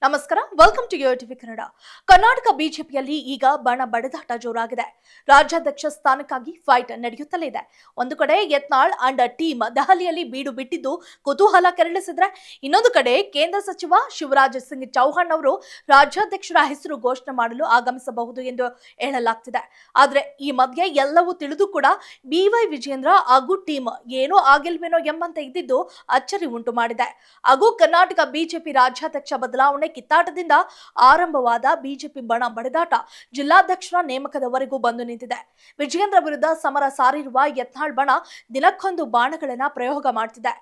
ನಮಸ್ಕಾರ, welcome to TV Kannada. Karnataka ಬಿಜೆಪಿಯಲ್ಲಿ ಈಗ ಬಣ ಬಡಿದಾಟ ಜೋರಾಗಿದೆ. ರಾಜ್ಯಾಧ್ಯಕ್ಷ ಸ್ಥಾನಕ್ಕಾಗಿ ಫೈಟ್ ನಡೆಯುತ್ತಲೇ ಇದೆ. ಒಂದು ಕಡೆ ಯತ್ನಾಳ್ ಅಂಡ್ ಟೀಮ್ ದೆಹಲಿಯಲ್ಲಿ ಬೀಡು ಬಿಟ್ಟಿದ್ದು ಕುತೂಹಲ ಕೆರಳಿಸಿದ್ರೆ, ಇನ್ನೊಂದು ಕಡೆ ಕೇಂದ್ರ ಸಚಿವ ಶಿವರಾಜ್ ಸಿಂಗ್ ಚೌಹಾಣ್ ಅವರು ರಾಜ್ಯಾಧ್ಯಕ್ಷರ ಹೆಸರು ಘೋಷಣೆ ಮಾಡಲು ಆಗಮಿಸಬಹುದು ಎಂದು ಹೇಳಲಾಗ್ತಿದೆ. ಆದ್ರೆ ಈ ಮಧ್ಯೆ ಎಲ್ಲವೂ ತಿಳಿದು ಕೂಡ BY ವಿಜೇಂದ್ರ ಹಾಗೂ ಟೀಮ್ ಏನೂ ಆಗಿಲ್ವೇನೋ ಎಂಬಂತೆ ಇದ್ದಿದ್ದು ಅಚ್ಚರಿ ಉಂಟು ಮಾಡಿದೆ. ಹಾಗೂ ಕರ್ನಾಟಕ ಬಿಜೆಪಿ ರಾಜ್ಯಾಧ್ಯಕ್ಷ ಬದಲಾವಣೆ ಕಿತ್ತಾಟದಿಂದ ಆರಂಭವಾದ ಬಿಜೆಪಿ ಬಣ ಬಡಿದಾಟ ಜಿಲ್ಲಾಧ್ಯಕ್ಷರ ನೇಮಕದವರೆಗೂ ಬಂದು ನಿಂತಿದೆ. ವಿಜಯೇಂದ್ರ ವಿರುದ್ಧ ಸಮರ ಸಾರಿರುವ ಯತ್ನಾಳ್ ಬಣ ದಿನಕ್ಕೊಂದು ಬಾಣಗಳನ್ನ ಪ್ರಯೋಗ ಮಾಡ್ತಿದೆ.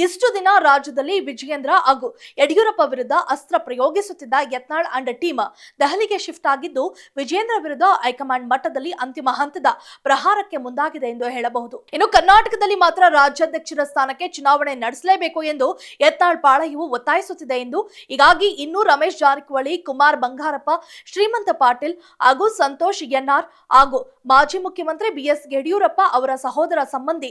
ಇಷ್ಟು ದಿನ ರಾಜ್ಯದಲ್ಲಿ ವಿಜಯೇಂದ್ರ ಹಾಗೂ ಯಡಿಯೂರಪ್ಪ ವಿರುದ್ಧ ಅಸ್ತ್ರ ಪ್ರಯೋಗಿಸುತ್ತಿದ್ದ ಯತ್ನಾಳ್ ಅಂಡ್ ಟೀಮ್ ದೆಹಲಿಗೆ ಶಿಫ್ಟ್ ಆಗಿದ್ದು, ವಿಜಯೇಂದ್ರ ವಿರುದ್ಧ ಹೈಕಮಾಂಡ್ ಮಟ್ಟದಲ್ಲಿ ಅಂತಿಮ ಹಂತದ ಪ್ರಹಾರಕ್ಕೆ ಮುಂದಾಗಿದೆ ಎಂದು ಹೇಳಬಹುದು. ಇನ್ನು ಕರ್ನಾಟಕದಲ್ಲಿ ಮಾತ್ರ ರಾಜ್ಯಾಧ್ಯಕ್ಷರ ಸ್ಥಾನಕ್ಕೆ ಚುನಾವಣೆ ನಡೆಸಲೇಬೇಕು ಎಂದು ಯತ್ನಾಳ್ ಪಾಳಯವು ಒತ್ತಾಯಿಸುತ್ತಿದೆ ಎಂದು, ಹೀಗಾಗಿ ಇನ್ನು ರಮೇಶ್ ಜಾರಕಿಹೊಳಿ, ಕುಮಾರ್ ಬಂಗಾರಪ್ಪ, ಶ್ರೀಮಂತ ಪಾಟೀಲ್ ಹಾಗೂ ಸಂತೋಷ್ ಎನ್ಆರ್ ಹಾಗೂ ಮಾಜಿ ಮುಖ್ಯಮಂತ್ರಿ BS ಯಡಿಯೂರಪ್ಪ ಅವರ ಸಹೋದರ ಸಂಬಂಧಿ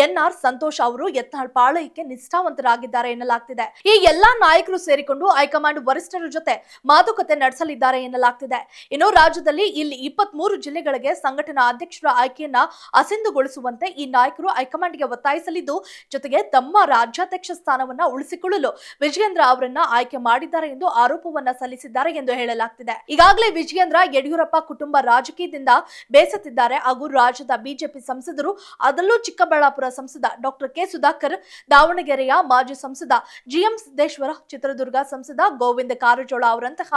NR ಸಂತೋಷ್ ಅವರು ಯತ್ನಾಳ್ ಪಾಳಯಕ್ಕೆ ನಿಷ್ಠಾವಂತರಾಗಿದ್ದಾರೆ ಎನ್ನಲಾಗ್ತಿದೆ. ಈ ಎಲ್ಲಾ ನಾಯಕರು ಸೇರಿಕೊಂಡು ಹೈಕಮಾಂಡ್ ವರಿಷ್ಠರ ಜೊತೆ ಮಾತುಕತೆ ನಡೆಸಲಿದ್ದಾರೆ ಎನ್ನಲಾಗ್ತಿದೆ. ಇನ್ನು ರಾಜ್ಯದಲ್ಲಿ ಇಲ್ಲಿ 23 ಜಿಲ್ಲೆಗಳಿಗೆ ಸಂಘಟನಾ ಅಧ್ಯಕ್ಷರ ಆಯ್ಕೆಯನ್ನ ಅಸಿಂಧುಗೊಳಿಸುವಂತೆ ಈ ನಾಯಕರು ಹೈಕಮಾಂಡ್ಗೆ ಒತ್ತಾಯಿಸಲಿದ್ದು, ಜೊತೆಗೆ ತಮ್ಮ ರಾಜ್ಯಾಧ್ಯಕ್ಷ ಸ್ಥಾನವನ್ನ ಉಳಿಸಿಕೊಳ್ಳಲು ವಿಜಯೇಂದ್ರ ಅವರನ್ನ ಆಯ್ಕೆ ಮಾಡಿದ್ದಾರೆ ಎಂದು ಆರೋಪವನ್ನ ಸಲ್ಲಿಸಿದ್ದಾರೆ ಎಂದು ಹೇಳಲಾಗ್ತಿದೆ. ಈಗಾಗಲೇ ವಿಜಯೇಂದ್ರ ಯಡಿಯೂರಪ್ಪ ಕುಟುಂಬ ರಾಜಕೀಯದಿಂದ ಬೇಸತ್ತಿದ್ದಾರೆ ಹಾಗೂ ರಾಜ್ಯದ ಬಿಜೆಪಿ ಸಂಸದರು, ಅದರಲ್ಲೂ ಚಿಕ್ಕಬಳ್ಳಾಪುರ ಸಂಸದ ಡಾಕ್ಟರ್ ಕೆ ಸುಧಾಕರ್, ದಾವಣಗೆರೆಯ ಮಾಜಿ ಸಂಸದ GM ಸಿದ್ದೇಶ್ವರ, ಚಿತ್ರದುರ್ಗ ಸಂಸದ ಗೋವಿಂದ ಕಾರಜೋಳ ಅವರಂತಹ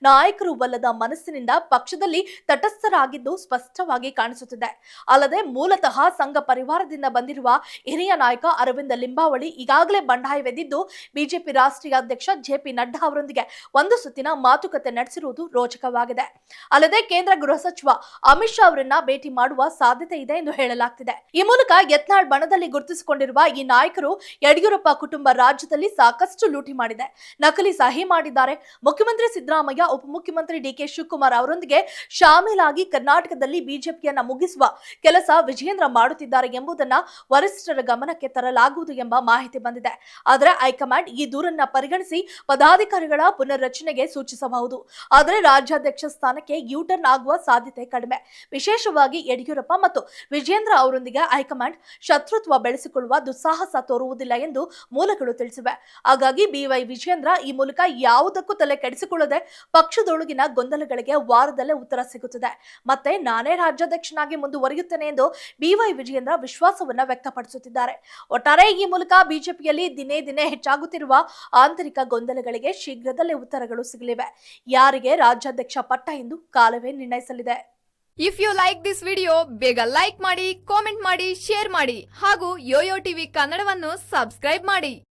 ನಾಯಕರು ಒಲ್ಲದ ಮನಸ್ಸಿನಿಂದ ಪಕ್ಷದಲ್ಲಿ ತಟಸ್ಥರಾಗಿದ್ದು ಸ್ಪಷ್ಟವಾಗಿ ಕಾಣಿಸುತ್ತಿದೆ. ಅಲ್ಲದೆ ಮೂಲತಃ ಸಂಘ ಪರಿವಾರದಿಂದ ಬಂದಿರುವ ಹಿರಿಯ ನಾಯಕ ಅರವಿಂದ ಲಿಂಬಾವಳಿ ಈಗಾಗಲೇ ಬಂಡಾಯವೆದ್ದಿದ್ದು, ಬಿಜೆಪಿ ರಾಷ್ಟ್ರೀಯ ಅಧ್ಯಕ್ಷ JP ನಡ್ಡಾ ಅವರೊಂದಿಗೆ ಒಂದು ಸುತ್ತಿನ ಮಾತುಕತೆ ನಡೆಸಿರುವುದು ರೋಚಕವಾಗಿದೆ. ಅಲ್ಲದೆ ಕೇಂದ್ರ ಗೃಹ ಸಚಿವ ಅಮಿತ್ ಶಾ ಅವರನ್ನ ಭೇಟಿ ಮಾಡುವ ಸಾಧ್ಯತೆ ಇದೆ ಎಂದು ಹೇಳಲಾಗ್ತಿದೆ. ಈ ಮೂಲಕ ಯತ್ನಾಳ್ ಬಣದಲ್ಲಿ ಗುರುತಿಸಿಕೊಂಡಿರುವ ಈ ನಾಯಕರು ಯಡಿಯೂರಪ್ಪ ಕುಟುಂಬ ರಾಜ್ಯದಲ್ಲಿ ಸಾಕಷ್ಟು ಲೂಟಿ ಮಾಡಿದೆ, ನಕಲಿ ಸಹಿ ಮಾಡಿದ್ದಾರೆ. ಮುಖ್ಯಮಂತ್ರಿ ಸಿದ್ದರಾಮಯ್ಯ, ಉಪಮುಖ್ಯಮಂತ್ರಿ DK ಶಿವಕುಮಾರ್ ಅವರೊಂದಿಗೆ ಶಾಮೀಲಾಗಿ ಕರ್ನಾಟಕದಲ್ಲಿ ಬಿಜೆಪಿಯನ್ನ ಮುಗಿಸುವ ಕೆಲಸ ವಿಜಯೇಂದ್ರ ಮಾಡುತ್ತಿದ್ದಾರೆ ಎಂಬುದನ್ನ ವರಿಷ್ಠರ ಗಮನಕ್ಕೆ ತರಲಾಗುವುದು ಎಂಬ ಮಾಹಿತಿ ಬಂದಿದೆ. ಆದರೆ ಹೈಕಮಾಂಡ್ ಈ ದೂರನ್ನ ಪರಿಗಣಿಸಿ ಪದಾಧಿಕಾರಿಗಳ ಪುನರ್ರಚನೆಗೆ ಸೂಚಿಸಬಹುದು. ಆದರೆ ರಾಜ್ಯಾಧ್ಯಕ್ಷ ಸ್ಥಾನಕ್ಕೆ ಯೂಟರ್ನ್ ಆಗುವ ಸಾಧ್ಯತೆ ಕಡಿಮೆ. ವಿಶೇಷವಾಗಿ ಯಡಿಯೂರಪ್ಪ ಮತ್ತು ವಿಜಯೇಂದ್ರ ಅವರೊಂದಿಗೆ ಹೈಕಮಾಂಡ್ ಶತ್ರುತ್ವ ಬೆಳೆಸಿಕೊಳ್ಳುವ ದುಸ್ಸಾಹಸ ತೋರುವುದಿಲ್ಲ ಎಂದು ಮೂಲಗಳು ತಿಳಿಸಿವೆ. ಹಾಗಾಗಿ BY ವಿಜಯೇಂದ್ರ ಈ ಮೂಲಕ ಯಾವುದಕ್ಕೂ ತಲೆ ಕೆಡಿಸಿಕೊಳ್ಳದೆ ಪಕ್ಷದೊಳಗಿನ ಗೊಂದಲಗಳಿಗೆ ವಾರದಲ್ಲೇ ಉತ್ತರ ಸಿಗುತ್ತದೆ. ಮತ್ತೆ ನಾನೇ ರಾಜ್ಯಾಧ್ಯಕ್ಷನಾಗಿ ಮುಂದುವರಿಯುತ್ತೇನೆ ಎಂದು BY ವಿಜಯೇಂದ್ರ ವಿಶ್ವಾಸವನ್ನ ವ್ಯಕ್ತಪಡಿಸುತ್ತಿದ್ದಾರೆ. ಒಟ್ಟಾರೆ ಈ ಮೂಲಕ ಬಿಜೆಪಿಯಲ್ಲಿ ದಿನೇ ದಿನೇ ಹೆಚ್ಚಾಗುತ್ತಿರುವ ಆಂತರಿಕ ಗೊಂದಲಗಳಿಗೆ ಶೀಘ್ರದಲ್ಲೇ ಉತ್ತರಗಳು ಸಿಗಲಿವೆ. ಯಾರಿಗೆ ರಾಜ್ಯಾಧ್ಯಕ್ಷ ಪಟ್ಟ ಎಂದು ಕಾಲವೇ ನಿರ್ಣಯಿಸಲಿದೆ. If you like this video, ಬೇಗ ಲೈಕ್ ಮಾಡಿ, ಕಾಮೆಂಟ್ ಮಾಡಿ, ಶೇರ್ ಮಾಡಿ ಹಾಗೂ ಯೋಯೋ ಟಿವಿ ಕನ್ನಡವನ್ನು ಸಬ್ಸ್ಕ್ರೈಬ್ ಮಾಡಿ.